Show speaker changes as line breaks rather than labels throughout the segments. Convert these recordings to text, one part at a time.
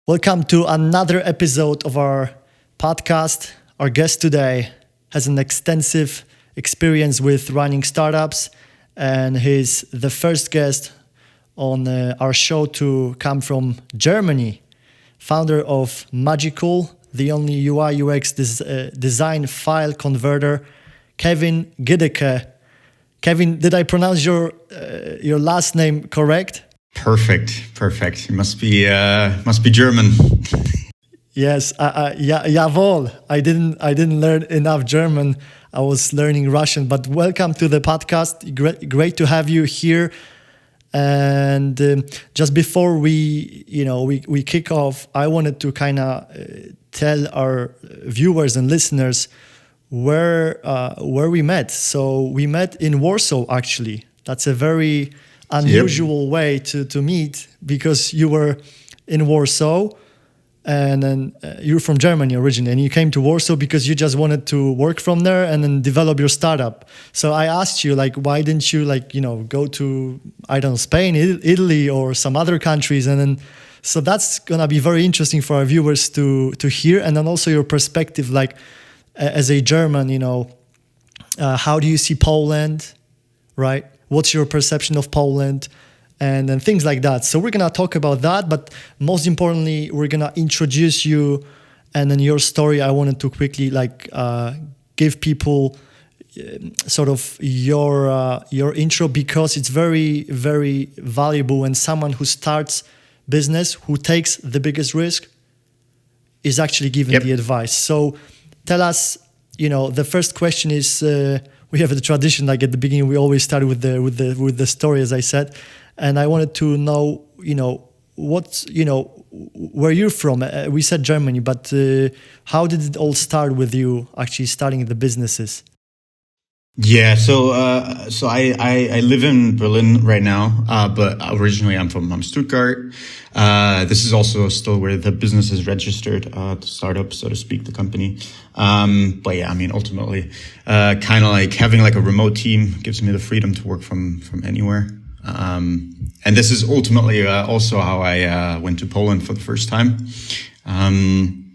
Welcome to another episode of our podcast. Our guest today has an extensive experience with running startups, and he's the first guest on our show to come from Germany. Founder of Magicul, the only UI UX design file converter, Kevin Goedecke. Kevin, did I pronounce your last name correct?
Perfect. You must be German.
Yes, jawohl. I didn't learn enough German. I was learning Russian. But welcome to the podcast. Great to have you here. And just before we kick off, I wanted to kind of tell our viewers and listeners where we met. So we met in Warsaw, actually. That's a very unusual way to meet, because you were in Warsaw and then you're from Germany originally, and you came to Warsaw because you just wanted to work from there and then develop your startup. So I asked you, why didn't you go to, I don't know, Spain, Italy, or some other countries? And then so that's gonna be very interesting for our viewers to hear, and then also your perspective, as a German, how do you see Poland, right? What's your perception of Poland, and then things like that. So we're going to talk about that, but most importantly, we're going to introduce you, and then your story. I wanted to quickly give people sort of your intro, because it's very, very valuable when someone who starts business, who takes the biggest risk, is actually given the advice. So tell us, the first question is, we have the tradition, at the beginning, we always start with the story, as I said, and I wanted to know, where you're from. We said Germany, but how did it all start with you actually starting the businesses?
Yeah, so I live in Berlin right now, but originally I'm from Stuttgart. This is also still where the business is registered, the startup, so to speak, the company. But yeah, ultimately, kind of having a remote team gives me the freedom to work from anywhere. And this is ultimately also how I went to Poland for the first time. And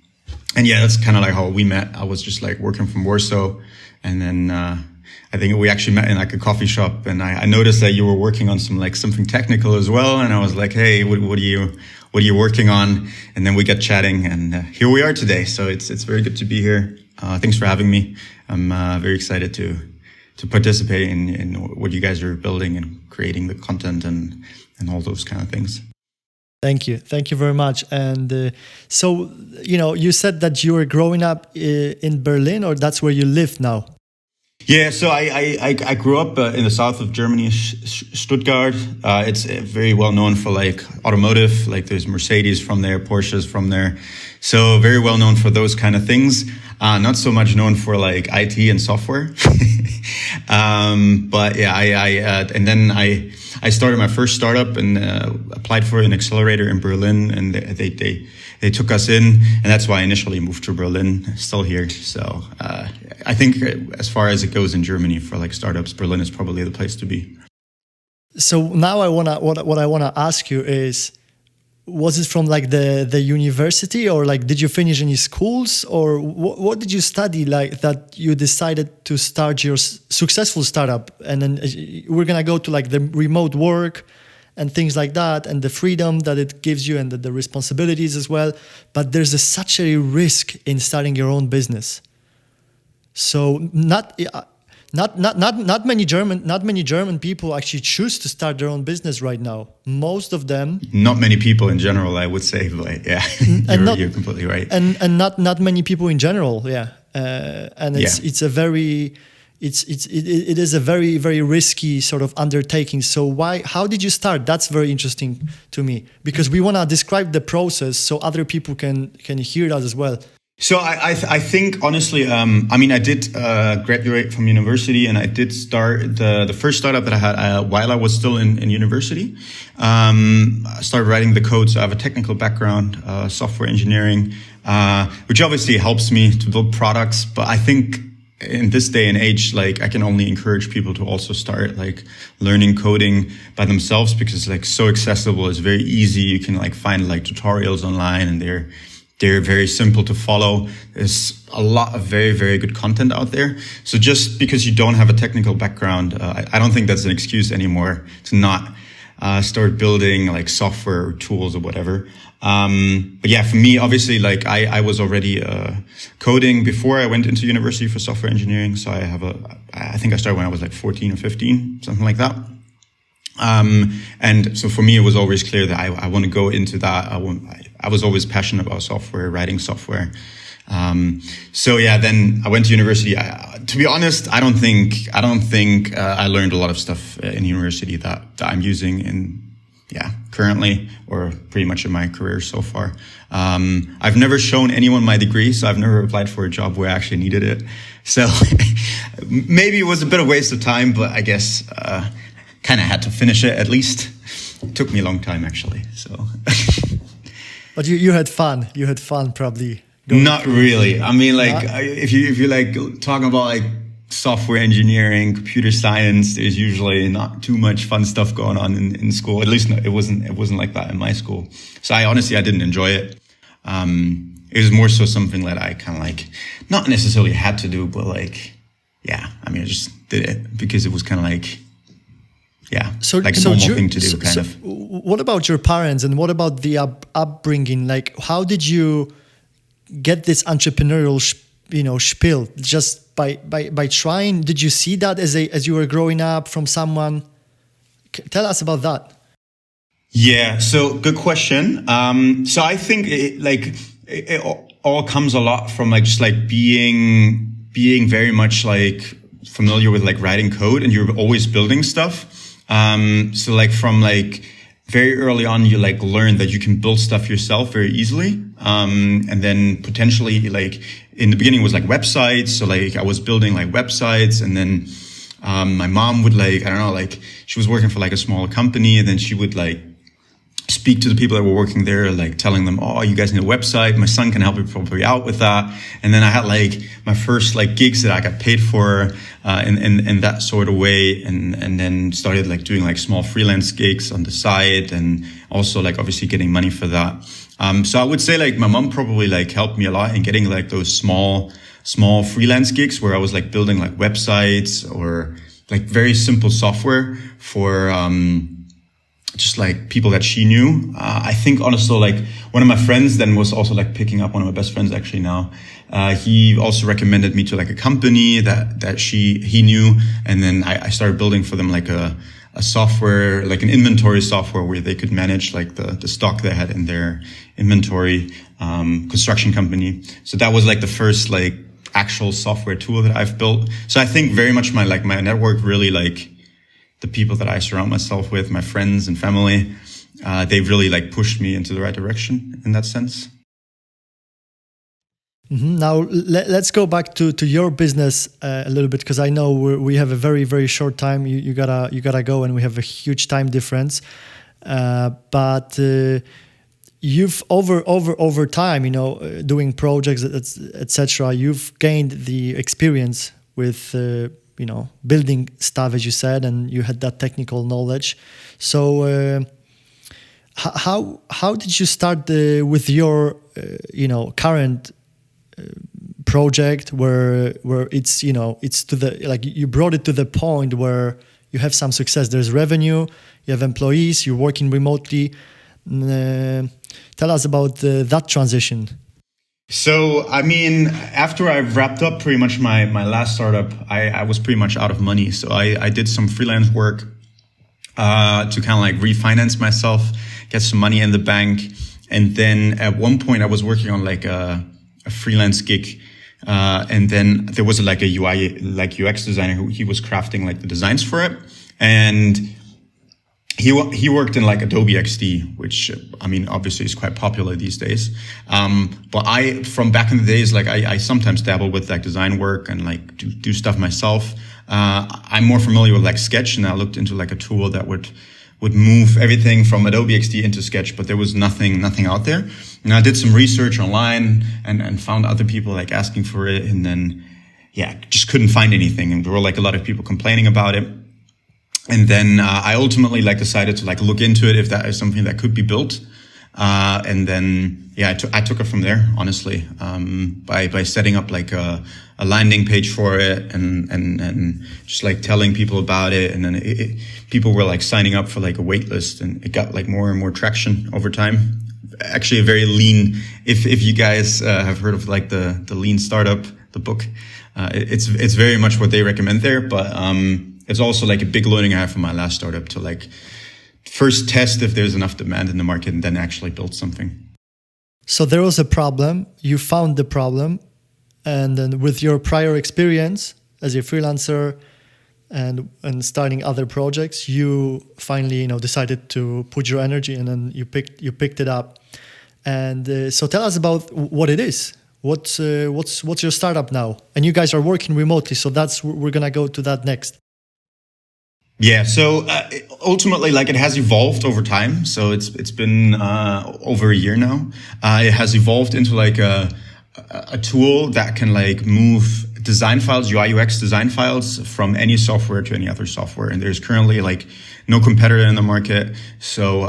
yeah, that's kind of how we met. I was just working from Warsaw, and then I think we actually met in a coffee shop, and I noticed that you were working on something technical as well. And I was like, hey, what are you working on? And then we got chatting, and here we are today. So it's very good to be here. Thanks for having me. I'm very excited to participate in what you guys are building and creating the content and all those kind of things.
Thank you very much. And so, you said that you were growing up in Berlin, or that's where you live now?
Yeah, so I grew up in the south of Germany, Stuttgart. It's very well known for automotive, there's Mercedes from there, Porsches from there. So very well known for those kind of things. Not so much known for IT and software. But yeah, and then I started my first startup and applied for an accelerator in Berlin, and they took us in, and that's why I initially moved to Berlin. Still here, so I think as far as it goes in Germany for startups, Berlin is probably the place to be.
So now what I wanna ask you is, was it from the university, or did you finish any schools, or what did you study that you decided to start your successful startup? And then we're gonna go to the remote work and things like that, and the freedom that it gives you, and the responsibilities as well. But there's such a risk in starting your own business. So not many German people actually choose to start their own business right now. Most of them.
Not many people in general, I would say, but yeah, you're completely right.
And not many people in general, yeah. And it is a very, very risky sort of undertaking. So how did you start? That's very interesting to me, because we want to describe the process so other people can hear that as well.
So I think honestly, I did graduate from university, and I did start the first startup that I had while I was still in university. I started writing the code, so I have a technical background, software engineering, which obviously helps me to build products. But I think in this day and age, like I can only encourage people to also start like learning coding by themselves, because it's like so accessible. It's very easy. You can like find like tutorials online, and they're very simple to follow. There's a lot of very, very good content out there. So just because you don't have a technical background, I don't think that's an excuse anymore to not start building like software or tools or whatever. But yeah, for me, obviously, like I was already coding before I went into university for software engineering. So I think I started when I was like 14 or 15, something like that. And so for me, it was always clear that I want to go into that. I was always passionate about software, writing software. So yeah, then I went to university. To be honest, I don't think I learned a lot of stuff in university that I'm using currently, or pretty much in my career so far. I've never shown anyone my degree, so I've never applied for a job where I actually needed it. So maybe it was a bit of a waste of time, but I guess kind of had to finish it at least. It took me a long time actually. So,
but you had fun. You had fun probably.
Not really. I mean, like if you like talking about like software engineering, computer science, there's usually not too much fun stuff going on in school. At least it wasn't like that in my school. So I didn't enjoy it. It was more so something that I kind of like, not necessarily had to do, but like, yeah, I mean, I just did it because it was kind of like, yeah, like a normal thing to do, kind of.
What about your parents, and what about the upbringing? Like, how did you get this entrepreneurial spiel? Just by trying? Did you see that as you were growing up from someone? Tell us about that.
Yeah, so good question. So I think it all comes a lot from like just like being very much like familiar with like writing code, and you're always building stuff. So like from like very early on, you like learn that you can build stuff yourself very easily. And then potentially like in the beginning it was like websites. So like I was building like websites, and then, my mom would like, I don't know, like she was working for like a smaller company, and then she would like speak to the people that were working there, like telling them, oh, you guys need a website. My son can help you probably out with that. And then I had like my first like gigs that I got paid for, in that sort of way. And then started like doing like small freelance gigs on the side, and also like obviously getting money for that. So I would say like my mom probably like helped me a lot in getting like those small freelance gigs where I was like building like websites or like very simple software for, just like people that she knew. I think honestly, like one of my friends then was also like picking up, one of my best friends actually now. He also recommended me to like a company that he knew. And then I started building for them like a software, like an inventory software where they could manage like the stock they had in their inventory, construction company. So that was like the first like actual software tool that I've built. So I think very much my network really like, the people that I surround myself with, my friends and family, they really like pushed me into the right direction in that sense.
Mm-hmm. Now let's go back to your business a little bit, because I know we have a very, very short time. You gotta go, and we have a huge time difference. But you've over time, doing projects, etc. You've gained the experience with. Building stuff, as you said, and you had that technical knowledge. So how did you start with your current project where it's it's to the, like, you brought it to the point where you have some success, there's revenue, you have employees, you're working remotely. Tell us about that transition.
So, I mean, after I wrapped up pretty much my last startup, I was pretty much out of money. So I did some freelance work to kind of like refinance myself, get some money in the bank. And then at one point I was working on like a freelance gig. And then there was like a UI, like UX designer who he was crafting like the designs for it. And he worked in like Adobe XD, which I mean, obviously is quite popular these days. But from back in the days, like I sometimes dabble with like design work and like do stuff myself. I'm more familiar with like Sketch, and I looked into like a tool that would move everything from Adobe XD into Sketch, but there was nothing out there. And I did some research online and found other people like asking for it. And then, just couldn't find anything. And there were like a lot of people complaining about it. And then I ultimately like decided to like look into it if that is something that could be built. And then, I took it from there, honestly, by setting up like a landing page for it and just like telling people about it. And then people were like signing up for like a wait list, and it got like more and more traction over time. Actually, a very lean, if you guys have heard of like the lean startup, the book, it's very much what they recommend there. But it's also like a big learning I have from my last startup to like first test if there's enough demand in the market and then actually build something.
So there was a problem, you found the problem, and then with your prior experience as a freelancer and starting other projects, you finally, decided to put your energy and then you picked it up. And so tell us about what it is. What's your startup now? And you guys are working remotely, so we're gonna go to that next.
Yeah, so ultimately, like, it has evolved over time. So it's been over a year now. It has evolved into like a tool that can like move design files, UI UX design files from any software to any other software. And there's currently like no competitor in the market. So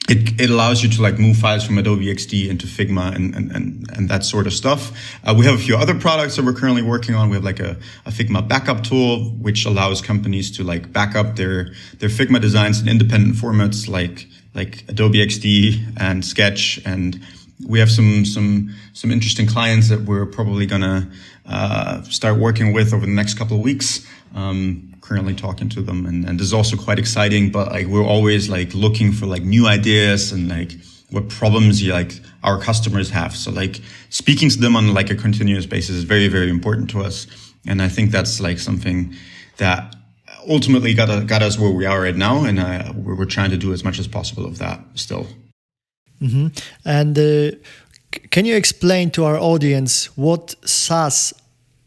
it allows you to like move files from Adobe XD into Figma and that sort of stuff. We have a few other products that we're currently working on. We have like a Figma backup tool, which allows companies to like back up their Figma designs in independent formats like Adobe XD and Sketch. And we have some interesting clients that we're probably gonna start working with over the next couple of weeks. Currently talking to them, and this is also quite exciting, but like we're always like looking for like new ideas and like what problems our customers have. So like speaking to them on like a continuous basis is very, very important to us. And I think that's like something that ultimately got us where we are right now. And we're trying to do as much as possible of that still.
Mm-hmm. And can you explain to our audience what SaaS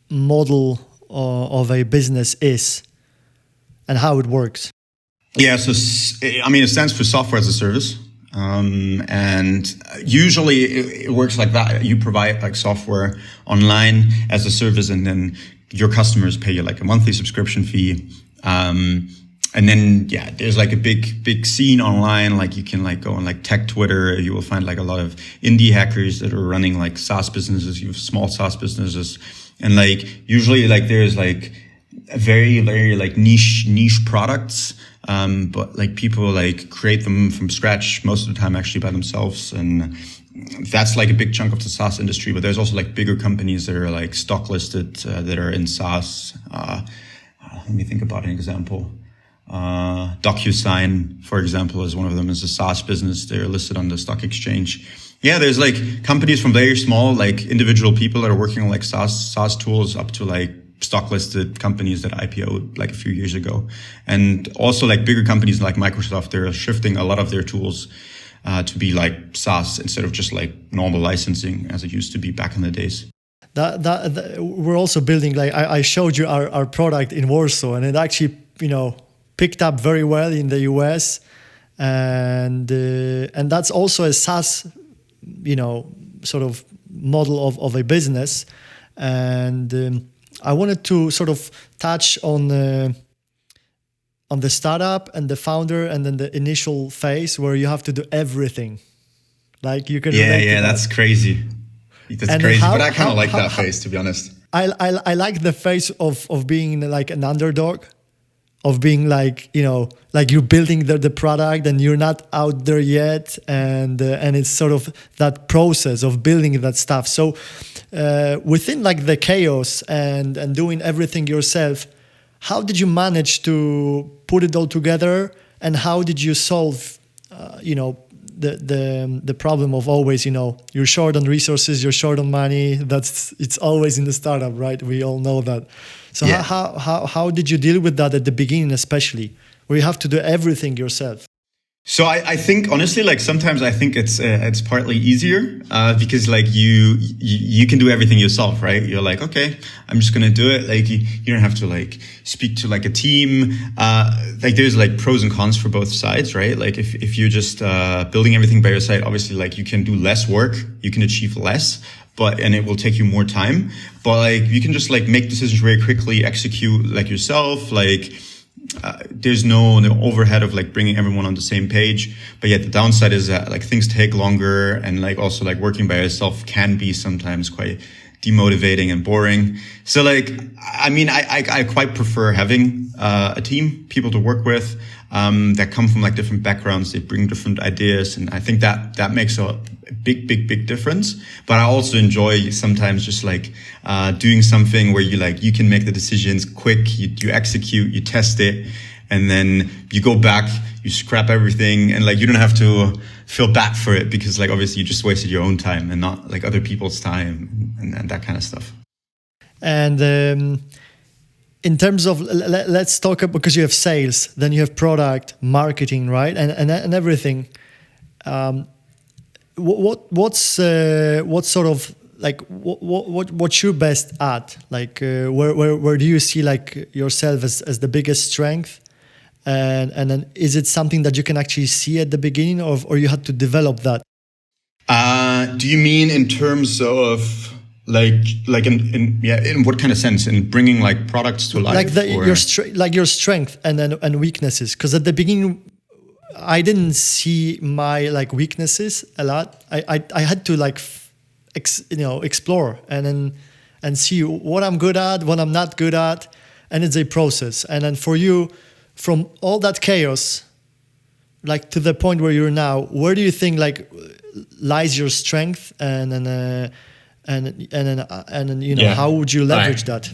model of a business is and how it works?
Yeah, so I mean, it stands for software as a service. And usually it works like that. You provide like software online as a service, and then your customers pay you like a monthly subscription fee. And then, there's like a big scene online. Like you can like go on like tech Twitter. You will find like a lot of indie hackers that are running like SaaS businesses. You have small SaaS businesses. And like usually like there's like a very, very like niche products. But like people like create them from scratch most of the time actually by themselves. And that's like a big chunk of the SaaS industry. But there's also like bigger companies that are like stock listed that are in SaaS. Let me think about an example. DocuSign, for example, is one of them. Is a SaaS business. They're listed on the stock exchange. Yeah, there's like companies from very small, like individual people that are working on like SaaS tools up to like stock listed companies that IPO'd like a few years ago. And also like bigger companies like Microsoft, they're shifting a lot of their tools to be like SaaS instead of just like normal licensing as it used to be back in the days.
That we're also building, like I showed you our product in Warsaw, and it actually, picked up very well in the US. And that's also a SaaS, sort of model of a business. And I wanted to sort of touch on the startup and the founder, and then the initial phase where you have to do everything. Like you can
that's crazy. That's crazy, but I kind of like that phase, to be honest.
I like the phase of being like an underdog, of being like, like you're building the product and you're not out there yet, and it's sort of that process of building that stuff. So within like the chaos and doing everything yourself, how did you manage to put it all together, and how did you solve the problem of always, you're short on resources, you're short on money. It's always in the startup, right? We all know that. So how did you deal with that at the beginning, especially where you have to do everything yourself?
So I think honestly, like sometimes I think it's partly easier because like you can do everything yourself, right? You're like, okay, I'm just gonna do it. Like you don't have to like speak to like a team. Like there's like pros and cons for both sides, right? Like if you're just building everything by your side, obviously like you can do less work, you can achieve less, and it will take you more time. But like you can just like make decisions very quickly, execute like yourself, like. There's no overhead of like bringing everyone on the same page, but yet the downside is that like things take longer, and like also like working by yourself can be sometimes quite demotivating and boring. So like, I mean, I quite prefer having a team, people to work with that come from like different backgrounds. They bring different ideas, and I think that makes a big difference. But I also enjoy sometimes just like doing something where you can make the decisions quick, you execute, you test it, and then you go back, you scrap everything, and like you don't have to feel bad for it because like obviously you just wasted your own time and not like other people's time and that kind of stuff.
And in terms of, let's talk about, because you have sales, then you have product, marketing, right? And everything. What's sort of like what's your best at? Like where do you see like yourself as the biggest strength? And then is it something that you can actually see at the beginning, or you had to develop that?
Do you mean in terms of like in what kind of sense? In bringing like products to life?
Like your strength and weaknesses. Because at the beginning, I didn't see my like weaknesses a lot. I had to like explore and see what I'm good at, what I'm not good at, and it's a process. And then for you, from all that chaos, like to the point where you're now, where do you think like lies your strength, and how would you leverage that?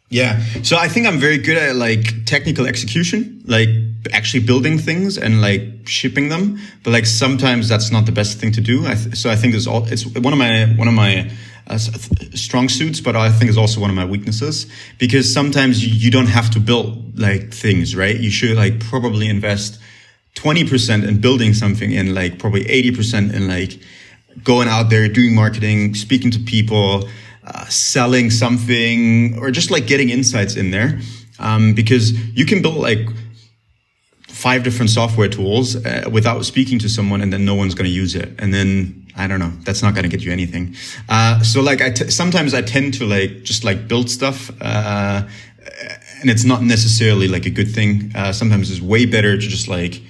Yeah, so I think I'm very good at like technical execution, like actually building things and like shipping them. But like sometimes that's not the best thing to do. So I think it's one of my strong suits, but I think it's also one of my weaknesses, because sometimes you don't have to build like things, right? You should like probably invest 20% in building something, and like probably 80% in like going out there, doing marketing, speaking to people, selling something, or just like getting insights in there. Because you can build like 5 different software tools without speaking to someone, and then no one's going to use it. And then, I don't know, that's not going to get you anything. So like sometimes I tend to like just like build stuff, and it's not necessarily like a good thing. Sometimes it's way better to just like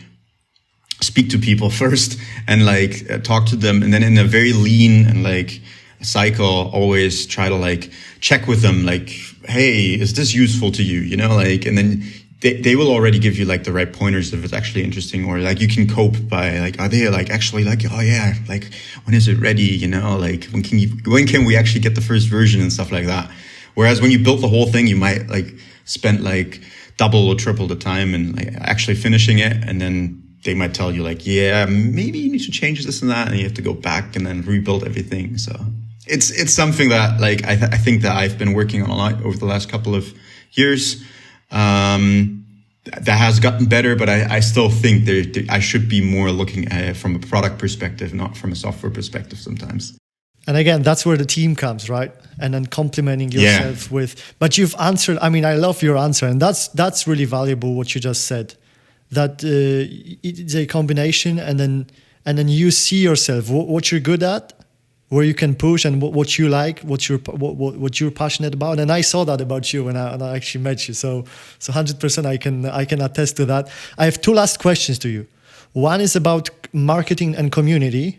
speak to people first and like talk to them, and then in a very lean and like cycle, always try to like check with them, like, hey, is this useful to you? You know, like, and then they will already give you like the right pointers if it's actually interesting, or like you can cope by like, are they like actually like, oh yeah, like when is it ready? You know, like when can we actually get the first version and stuff like that? Whereas when you build the whole thing, you might like spend like double or triple the time and like actually finishing it, and then they might tell you like, yeah, maybe you need to change this and that, and you have to go back and then rebuild everything. So it's something that like I think that I've been working on a lot over the last couple of years. That has gotten better, but I still think I should be more looking at it from a product perspective, not from a software perspective sometimes.
And again, that's where the team comes, right? And then complementing yourself with. But you've answered. I mean, I love your answer, and that's really valuable what you just said. That it's a combination, and then you see yourself what you're good at, where you can push, and what you like, what you're passionate about. And I saw that about you when I actually met you. So 100% I can attest to that. I have 2 last questions to you. One is about marketing and community.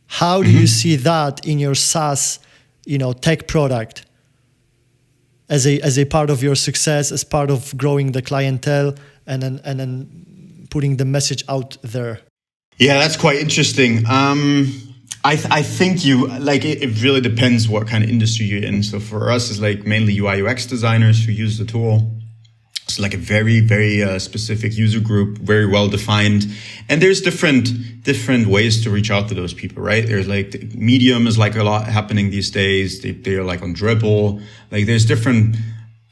How do you see that in your SaaS, tech product, as a part of your success, as part of growing the clientele, and then putting the message out there?
Yeah, that's quite interesting. I think it really depends what kind of industry you're in. So for us, it's like mainly UI UX designers who use the tool. It's like a very, very specific user group, very well defined. And there's different ways to reach out to those people, right? There's like Medium is like a lot happening these days. They're like on Dribble. Like there's different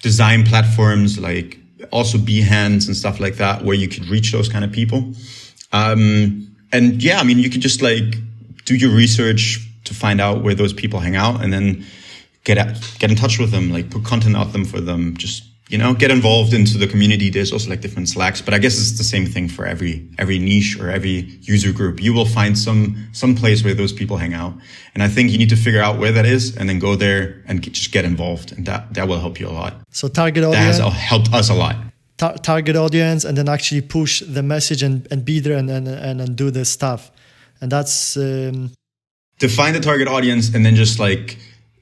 design platforms. Like also Behance and stuff like that, where you could reach those kind of people. And yeah, I mean, you could just like do your research to find out where those people hang out, and then get in touch with them, like put content out them for them, just, you know, get involved into the community. There's also like different Slacks, but I guess it's the same thing for every niche or every user group. You will find some place where those people hang out. And I think you need to figure out where that is and then go there and just get involved. And that will help you a lot.
So target audience.
That has helped us a lot.
Target audience, and then actually push the message and be there and do the stuff. And that's...
Define the target audience and then just like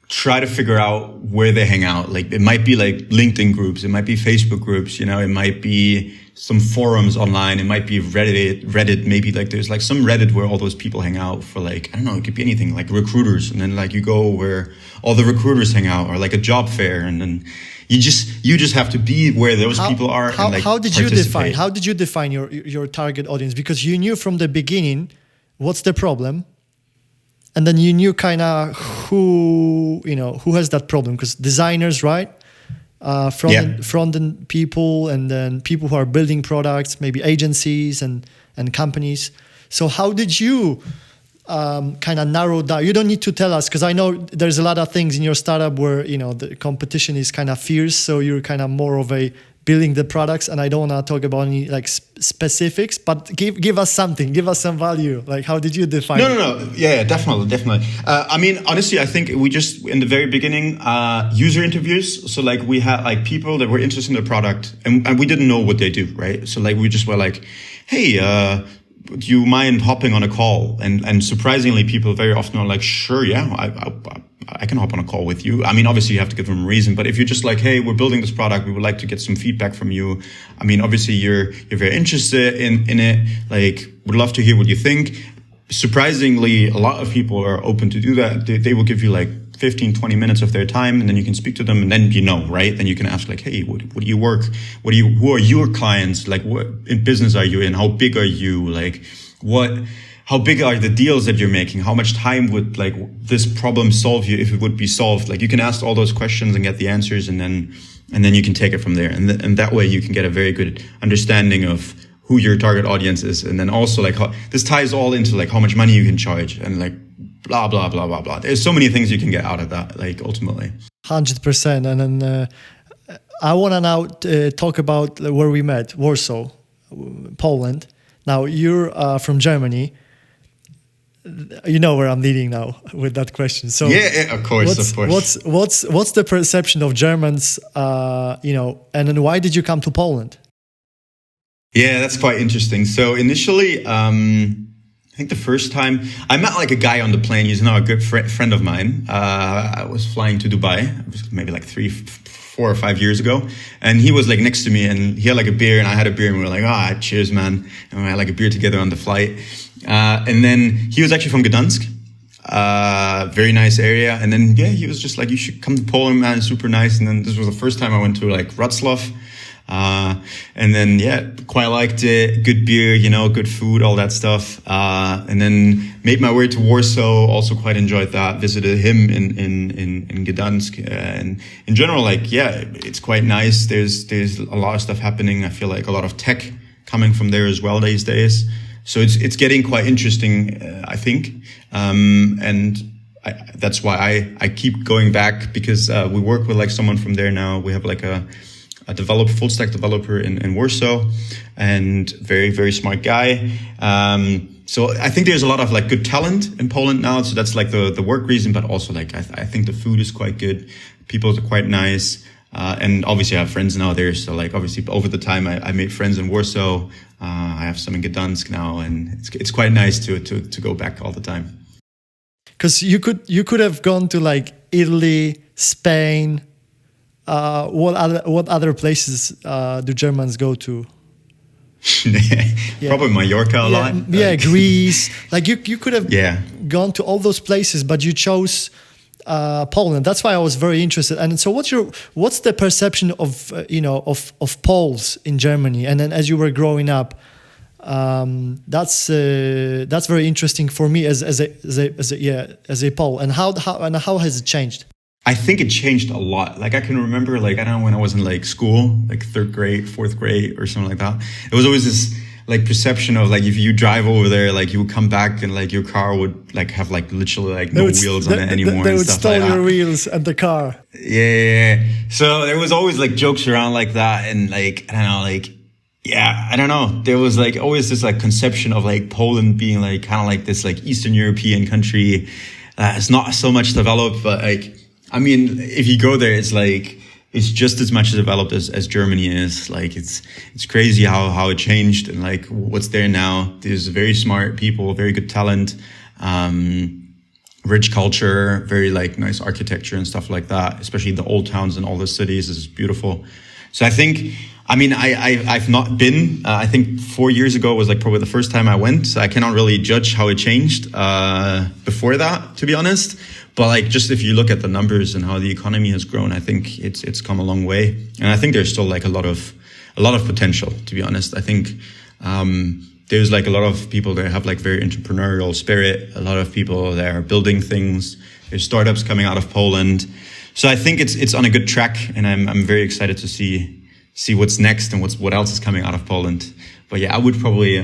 try to figure out where they hang out. Like it might be like LinkedIn groups, it might be Facebook groups, you know, it might be some forums online, it might be Reddit, maybe like there's like some Reddit where all those people hang out for like, I don't know, it could be anything, like recruiters, and then like you go where all the recruiters hang out, or like a job fair, and then you just have to be where those people are.
How did you define your target audience? Because you knew from the beginning what's the problem. And then you knew kind of who has that problem, because designers, right? Front-end people, and then people who are building products, maybe agencies and companies. So how did you kind of narrow down? You don't need to tell us, because I know there's a lot of things in your startup where, you know, the competition is kind of fierce. So you're kind of more of a building the products, and I don't want to talk about any like specifics, but give us something, give us some value. Like, how did you define it?
No. Yeah, definitely. I mean, honestly, I think we just, in the very beginning, user interviews. So like we had like people that were interested in the product, and we didn't know what they do, right? So like we just were like, hey, do you mind hopping on a call? And surprisingly, people very often are like, sure, yeah, I can hop on a call with you. I mean, obviously you have to give them a reason, but if you're just like, hey, we're building this product, we would like to get some feedback from you. I mean, obviously you're very interested in it. Like, would love to hear what you think. Surprisingly, a lot of people are open to do that. They will give you like 15, 20 minutes of their time, and then you can speak to them, and then, you know, right? Then you can ask like, hey, what do you work? Who are your clients? Like, what in business are you in? How big are you? Like, how big are the deals that you're making? How much time would like this problem solve you if it would be solved? Like, you can ask all those questions and get the answers, and then you can take it from there. And that way you can get a very good understanding of who your target audience is. And then also like how this ties all into like how much money you can charge, and like blah, blah, blah, blah, blah. There's so many things you can get out of that, like ultimately.
100%. And then I want to now talk about where we met, Warsaw, Poland. Now you're from Germany. You know where I'm leading now with that question. So
yeah, of course.
What's the perception of Germans? And then why did you come to Poland?
Yeah, that's quite interesting. So initially, I think the first time I met like a guy on the plane. He's now a good friend of mine. I was flying to Dubai, maybe like 3, 4 or 5 years ago, and he was like next to me, and he had like a beer, and I had a beer, and we were like, cheers, man. And we had like a beer together on the flight. And then he was actually from Gdansk, very nice area. And then, yeah, he was just like, you should come to Poland, man, it's super nice. And then this was the first time I went to like Wrocław. And then, yeah, quite liked it. Good beer, you know, good food, all that stuff. And then made my way to Warsaw, also quite enjoyed that. Visited him in Gdansk. And in general, like, yeah, it's quite nice. There's a lot of stuff happening. I feel like a lot of tech coming from there as well these days. So it's getting quite interesting, I think. That's why I keep going back, because we work with like someone from there now. We have like a full stack developer in Warsaw, and very, very smart guy. So I think there's a lot of like good talent in Poland now. So that's like the work reason, but also like I think the food is quite good. People are quite nice. And obviously I have friends now there. So like obviously over the time I made friends in Warsaw. I have some in Gdansk now, and it's quite nice to go back all the time.
Because you could have gone to like Italy, Spain. What other places do Germans go to?
Probably Mallorca a lot.
Yeah, Greece. Like you could have gone to all those places, but you chose Poland. That's why I was very interested. And so, what's the perception of of Poles in Germany? And then as you were growing up, that's very interesting for me as a Pole. And how has it changed?
I think it changed a lot. Like I can remember, like, I don't know, when I was in like school, like third grade, fourth grade or something like that. It was always this like perception of like, if you drive over there, like you would come back and like your car would like have like literally like no wheels on it anymore.
They
and
would
stuff
steal
like
your
that.
wheels and the car.
Yeah. So there was always like jokes around like that. And like, I don't know, like, yeah, I don't know. There was like always this like conception of like Poland being like kind of like this like Eastern European country. It's not so much developed, but like, I mean, if you go there, it's like, it's just as much developed as Germany is. Like, it's crazy how it changed and like what's there now. There's very smart people, very good talent, rich culture, very like nice architecture and stuff like that. Especially the old towns and all the cities is beautiful. So I think, I mean, I've not been, I think 4 years ago was like probably the first time I went. So I cannot really judge how it changed before that, to be honest. But like, just if you look at the numbers and how the economy has grown, I think it's come a long way. And I think there's still like a lot of potential, to be honest. I think there's like a lot of people that have like very entrepreneurial spirit. A lot of people that are building things. There's startups coming out of Poland. So I think it's on a good track, and I'm very excited to see what's next and what else is coming out of Poland. But yeah, I would probably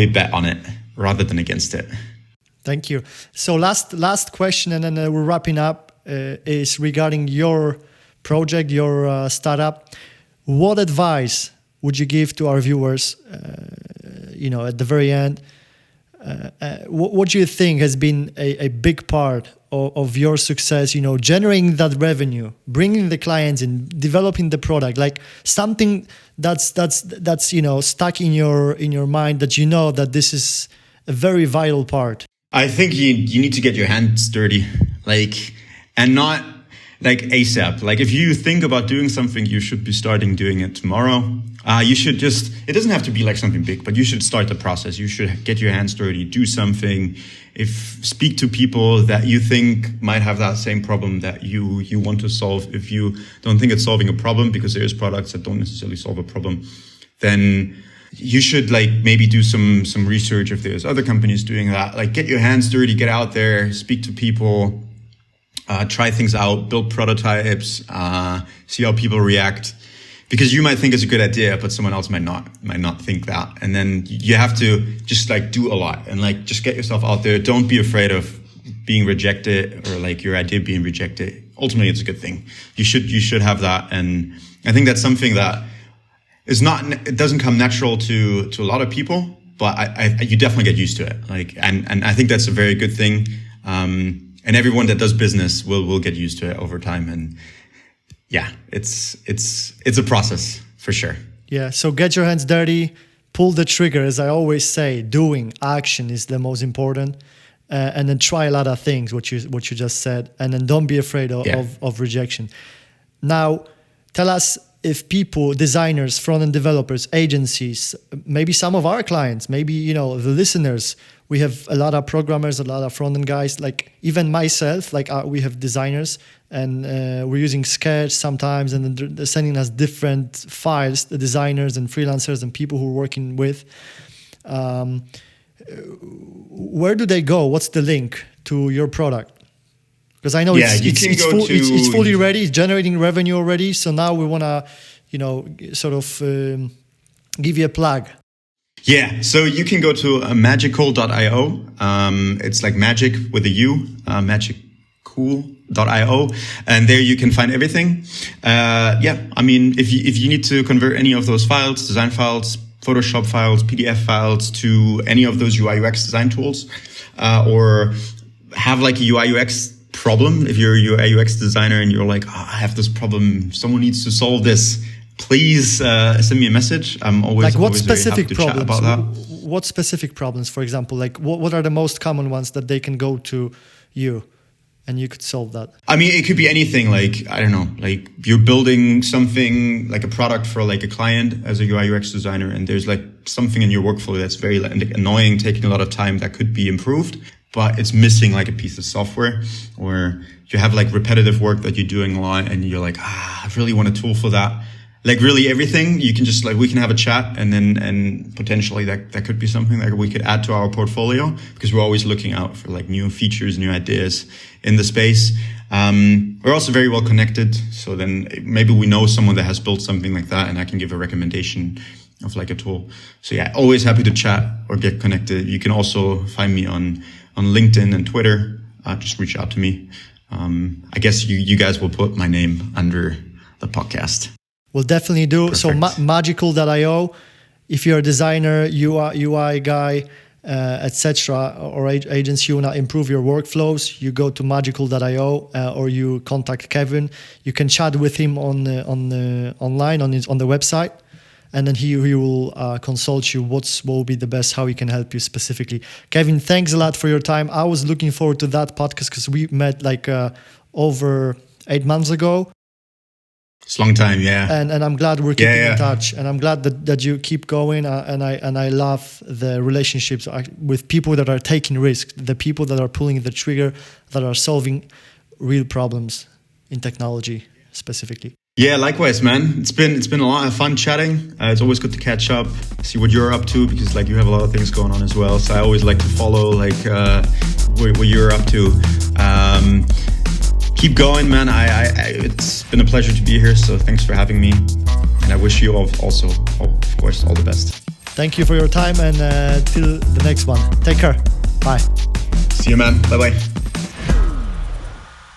bet on it rather than against it.
Thank you. So last question, and then we're wrapping up, is regarding your project, your startup. What advice would you give to our viewers, at the very end? What do you think has been a big part of your success, generating that revenue, bringing the clients in, developing the product, like something that's stuck in your mind that that this is a very vital part?
I think you need to get your hands dirty, and not like ASAP. Like if you think about doing something, you should be starting doing it tomorrow. It doesn't have to be like something big, but you should start the process. You should get your hands dirty, do something. Speak to people that you think might have that same problem that you want to solve. If you don't think it's solving a problem, because there's products that don't necessarily solve a problem, then you should like maybe do some research if there's other companies doing that. Like get your hands dirty, get out there, speak to people, try things out, build prototypes, see how people react. Because you might think it's a good idea, but someone else might not think that. And then you have to just like do a lot and like just get yourself out there. Don't be afraid of being rejected or like your idea being rejected. Ultimately, it's a good thing. You should have that. And I think that's something that it doesn't come natural to a lot of people, but you definitely get used to it. Like, and I think that's a very good thing. And everyone that does business will get used to it over time. And yeah, it's a process for sure. Yeah.
So get your hands dirty, pull the trigger. As I always say, doing action is the most important. And then try a lot of things, what you just said, and then don't be afraid of rejection. Now, tell us if people, designers, front-end developers, agencies, maybe some of our clients, maybe, the listeners, we have a lot of programmers, a lot of front-end guys, like even myself, like we have designers and we're using Sketch sometimes, and then they're sending us different files, the designers and freelancers and people who we're working with. Where do they go? What's the link to your product? Because I know it's fully ready, it's generating revenue already. So now we want to, give you a plug.
Yeah, so you can go to magicul.io. It's like magic with a U, magicul.io, and there you can find everything. I mean, if you need to convert any of those files, design files, Photoshop files, PDF files to any of those UI UX design tools, or have like a UI UX problem. If you're a UI UX designer and you're like, I have this problem, someone needs to solve this, please send me a message. I'm always
what specific
happy to
problems?
chat about that.
What specific problems, for example, like what are the most common ones that they can go to you and you could solve that? I
mean, it could be anything. Like, I don't know, like you're building something like a product for like a client as a UI UX designer, and there's like something in your workflow that's very annoying, taking a lot of time, that could be improved, but it's missing like a piece of software. Or you have like repetitive work that you're doing a lot and you're like, I really want a tool for that. like really everything, you can just like, we can have a chat, and potentially that could be something that we could add to our portfolio, because we're always looking out for like new features, new ideas in the space. We're also very well connected. So then maybe we know someone that has built something like that, and I can give a recommendation of like a tool. So yeah, always happy to chat or get connected. You can also find me on LinkedIn and Twitter. Just reach out to me. I guess you guys will put my name under the podcast.
We'll definitely do.
Perfect.
So Magicul.io, if you're a designer, UI guy, etc., or agency, you want to improve your workflows, you go to Magicul.io, or you contact Kevin. You can chat with him online on the website, and then he will consult you what will be the best, how he can help you specifically. Kevin, thanks a lot for your time. I was looking forward to that podcast because we met like over 8 months ago.
It's a long time, yeah.
And I'm glad we're keeping in touch, and I'm glad that you keep going. And I love the relationships with people that are taking risks, the people that are pulling the trigger, that are solving real problems in technology specifically.
Yeah, likewise, man. It's been a lot of fun chatting. It's always good to catch up, see what you're up to, because like you have a lot of things going on as well. So I always like to follow like what you're up to. Keep going, man. It's been a pleasure to be here. So thanks for having me, and I wish you all also, of course, all the best.
Thank you for your time, and till the next one. Take care. Bye.
See you, man. Bye bye.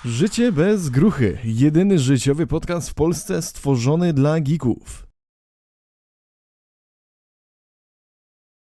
Życie bez gruchy. Jedyny życiowy podcast w Polsce stworzony dla geeków.